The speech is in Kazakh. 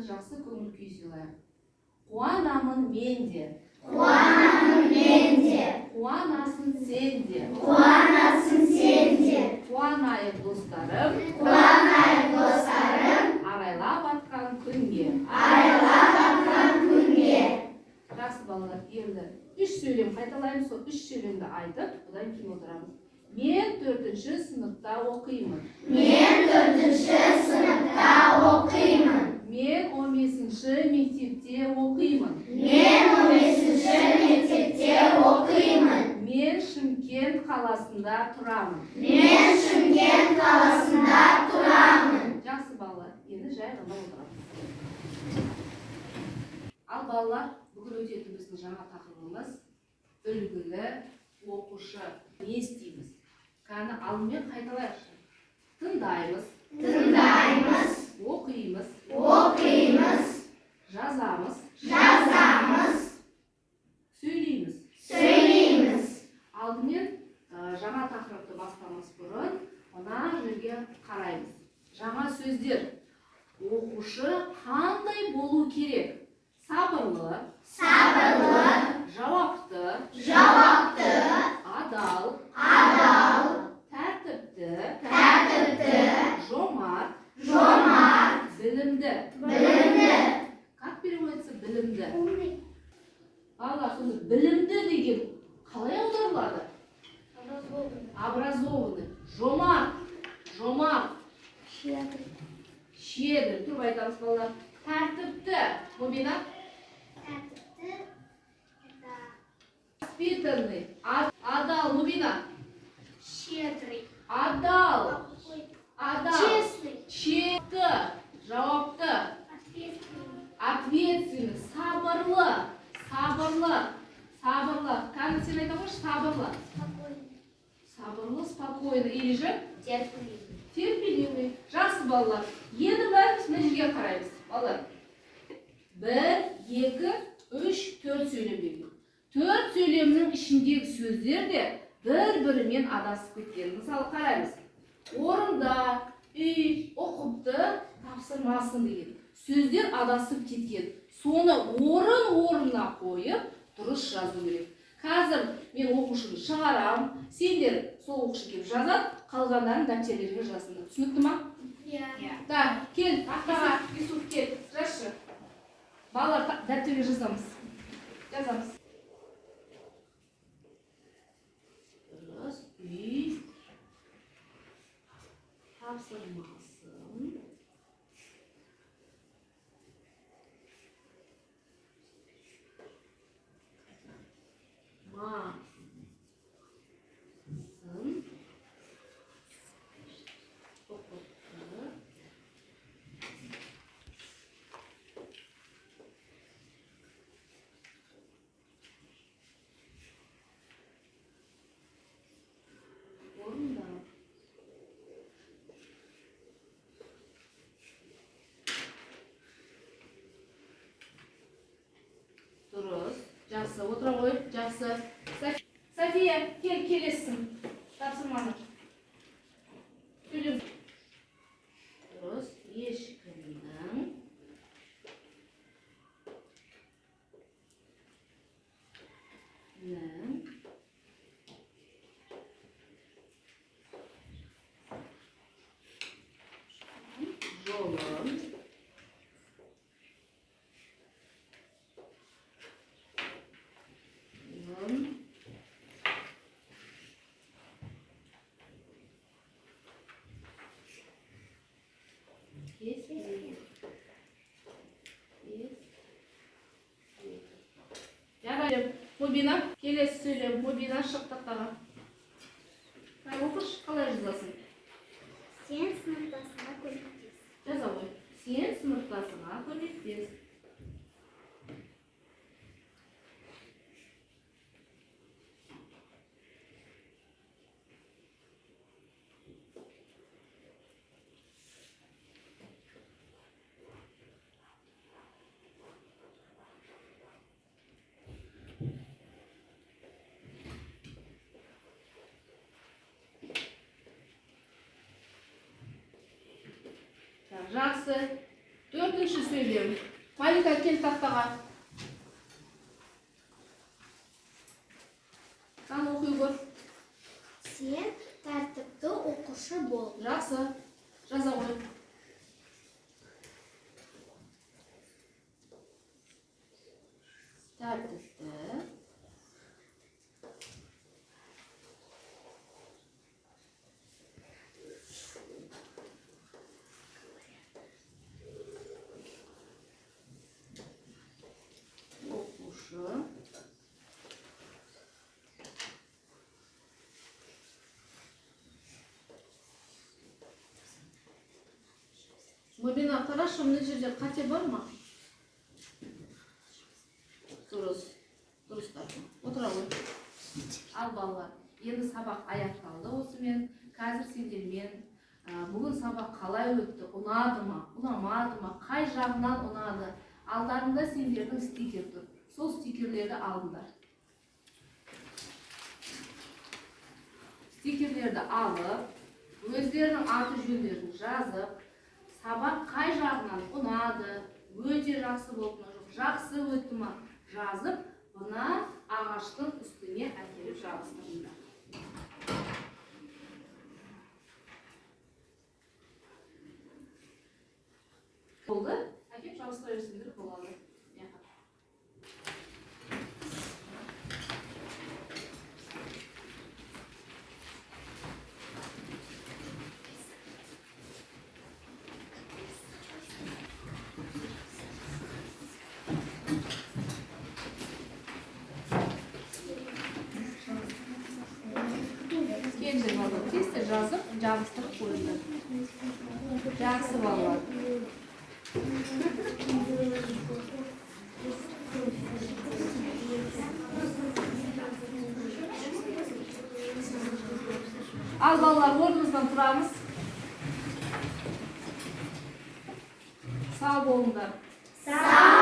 жақсы көңіл күй сыйлайық. Қуанамын мен де. Қуанамын мен де. Қуанасың сен де. Қуанасың сен де. Қуанайық достарым. Қуанайық достарым. Арайлап атқан күнге. Арайлап атқан күнге. Жақсы балалар, енді 3 сөйлем қайталаймыз, сол 3 сөйлемді айтып, одан кейін отырамыз. Мен 4-ші сыныпта оқимын. Мен 4-ші сыныпта оқимын. Мен 15-ші мектепте оқимын. Мен 15-ші мектепте оқимын. Мен Шымкент қаласында тұрамын. Мен Шымкент қаласында тұрамын. Жақсы балалар, енді жай ғана отырамыз. Ал балалар, бүгін өтетін біздің жаңа тақырыбымыз үлгілі оқушы. Не істейміз? Кәні алдымен қайталайықшы. Тыңдаймыз. Тыңдаймыз. Оқимыз. Оқимыз. Жазамыз. Жазамыз. Сөйлейміз. Сөйлейміз. Алдымен жаңа тақырыпты бастамас бұрын мына жерге қараймыз. Жаңа сөздер. Оқушы қандай болу керек? Сабырлы. Сабырлы. Жауапты. Жауапты. Адал. Адал. Тәртіпті. Тәртіпті. Жомарт. Жомарт. Білімді. Білімді. Как переводится білімді? Балалар, сонда білімді деген қалай аударылады? Образованный. Жомарт. Жомарт. Щедрый. Тұрып айтамыз балалар. Тәртіпті. Мубина. Воспитанный. Адал. Мубина. Щедрый. Адал. Адал. Честный. Честі. Жауапты. Ответственный. Сабырлы. Сабырлы. Сабырлы. Кәні сен айта қойшы? Сабырлы. Сабырлы, спокойно. Или же? Терпеливый. Жақсы балалар. Енді бәріміз мына жерге қараймыз. Балалар. 1, 2, 3, 4 сөйлем берген. 4 сөйлемнің ішіндегі сөздер де бір-бірімен адасып кеткен. Мысалы қараймыз. Орында, үй, оқыпты, тапсырмасын деген. Сөздер адасып кеткен. Соны орын-орнына қойып, дұрыс жазу керек. Қазір мен оқушыны шығарам, сендер сол оқушы келіп жазады, қалғандарын дәптерлерге жазыңдар. Түсінікті ма? Так, кел, тақтаға, Юсуф кел, жазшы. Балалар дәптерге жазамыз. Жазамыз. Дұрыс, үй, тапсырмасын. Дұрыс. Жақсы, отыра қойып, жақсы. София, келесің. Тапсырманы. Сөйлем. Дұрыс. Ешкімнің жолын Мубина, келесі сөйлем. Мубина, шық тақтаға. Оқыш, қалай жазасың? Сен сыныптасыңа көмектес. Жаза ғой. Сен сыныптасыңа көмектес. Жақсы. 4-ші söyleyeyim. Malika kel tahtaga. Sen okuy gör. Sen tartipli o'quvchi bo'l. Жақсы. Жаза қой. Тәртіпті. Оқушы. Мобина, хорошо, мына жерде қате бар ма? Дұрыс. Дұрыстар. Отыра ғой. Ал балалар, енді сабақ аяқталды осымен. Қазір сендермен бүгін сабақ қалай өтті? Ұнады ма? Ұнамады ма? Қай жағынан ұнады? Алдарында сендердің стикер тұр. Сол стикерлерді алыңдар. Стикерлерді алып, өздерінің аты жөндерін жазып, сабақ қай жағынан ұнады, өте жақсы болды ма, жоқ, жақсы өтті ма жазып, бұна ағаштың үстіне әкеліп жабыстырыңдар. Болды? Әкеліп жабыстыра берсеңдер болады. Kendin ballar, tezde жазып, жабыстырып қойыңдар. Жақсы балалар. Ал балалар, орнымыздан тұрамыз. Сау болыңдар. Сау